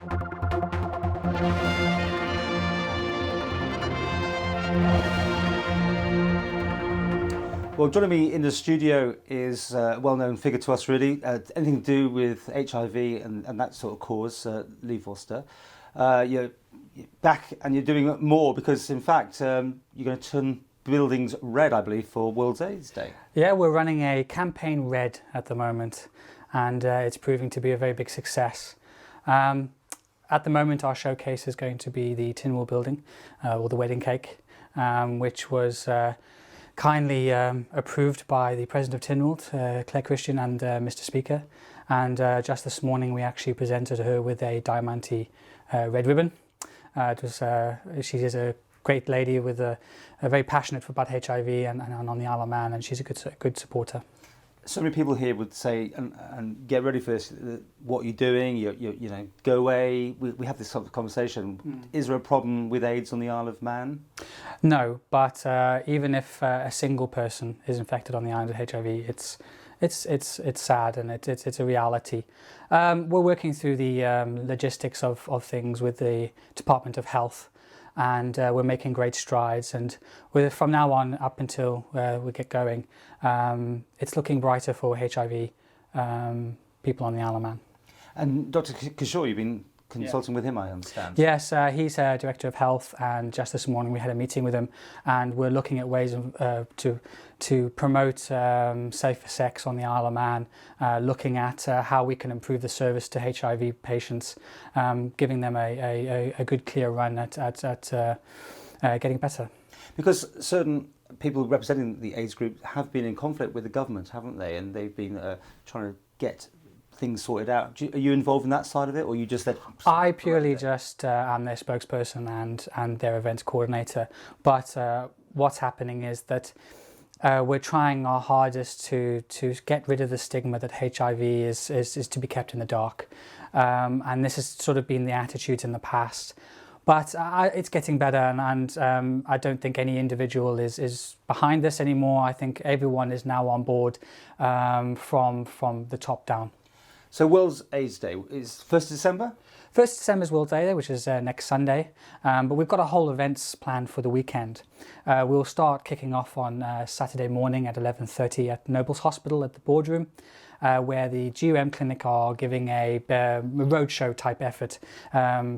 Well, joining me in the studio is a well-known figure to us, really. Anything to do with HIV and that sort of cause, Lee Vorster. You're back and you're doing more because, in fact, you're going to turn buildings red, I believe, for World AIDS Day. Yeah, we're running a campaign red at the moment, and it's proving to be a very big success. At the moment, our showcase is going to be the Tinwell building, or the wedding cake, which was kindly approved by the President of Tinwell, Claire Christian, and Mr. Speaker. And just this morning, we actually presented her with a diamante red ribbon. She is a great lady with a very passionate about HIV and on the Isle of Man, and she's a good supporter. So many people here would say, and get ready for this, what you're doing, you know, go away. We have this sort of conversation. Is there a problem with AIDS on the Isle of Man? No, but even if a single person is infected on the island with HIV, it's sad, and it's a reality. We're working through the logistics of things with the Department of Health, and we're making great strides, and from now on up until we get going, it's looking brighter for HIV people on the Isle of Man. And Dr. Kishore, you've been consulting with him, I understand. Yes, he's Director of Health, and just this morning we had a meeting with him, and we're looking at ways to promote safer sex on the Isle of Man, looking at how we can improve the service to HIV patients, giving them a good clear run at getting better. Because certain people representing the AIDS group have been in conflict with the government, haven't they? And they've been trying to get things sorted out. Are you involved in that side of it, or you just let? I purely just am their spokesperson and their events coordinator. But what's happening is that we're trying our hardest to get rid of the stigma that HIV is to be kept in the dark, and this has sort of been the attitude in the past. But it's getting better, and I don't think any individual is behind this anymore. I think everyone is now on board from the top down. So World AIDS Day is 1st December? 1st December is World Day, which is next Sunday, but we've got a whole events planned for the weekend. We'll start kicking off on Saturday morning at 11:30 at Nobles Hospital at the boardroom, where the IoM clinic are giving a roadshow type effort,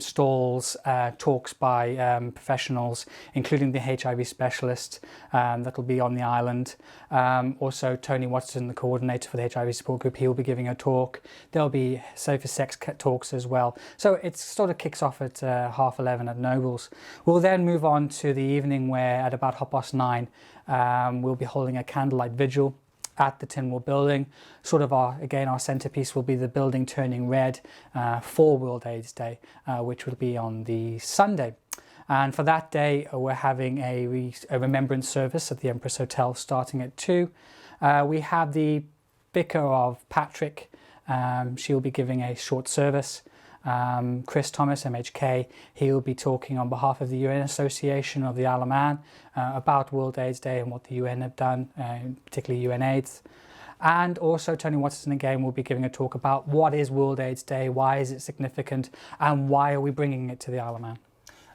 stalls, talks by professionals, including the HIV specialist that will be on the island. Also, Tony Watson, the coordinator for the HIV support group, he will be giving a talk. There'll be safer sex talks as well. So it sort of kicks off at 11:30 at Nobles. We'll then move on to the evening, where at about 9:30 we'll be holding a candlelight vigil at the Tinwell building. Sort of our centrepiece will be the building turning red for World AIDS Day, which will be on the Sunday. And for that day, we're having a remembrance service at the Empress Hotel starting at 2. We have the Vicar of Patrick. She'll be giving a short service. Chris Thomas, MHK, he will be talking on behalf of the UN Association of the Isle of Man about World AIDS Day and what the UN have done, particularly UNAIDS. And also Tony Watson again will be giving a talk about what is World AIDS Day, why is it significant, and why are we bringing it to the Isle of Man.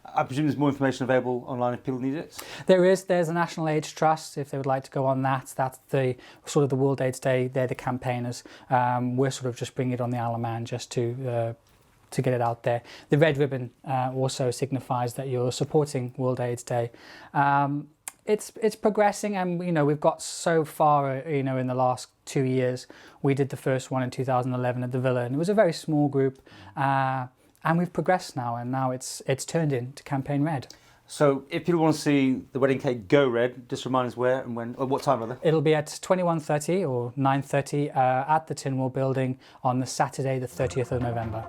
I presume there's more information available online if people need it? There's a National AIDS Trust if they would like to go on that. That's the sort of the World AIDS Day, they're the campaigners. We're sort of just bringing it on the Isle of Man just to get it out there. The red ribbon also signifies that you're supporting World AIDS Day. It's progressing, and we've got so far. In the last 2 years, we did the first one in 2011 at the Villa, and it was a very small group, and we've progressed now, and now it's turned into Campaign Red. So if people want to see the wedding cake go red, just remind us where and when, or what time rather? It'll be at 21:30 or 9:30 at the Tinwell building on the Saturday, the 30th of November.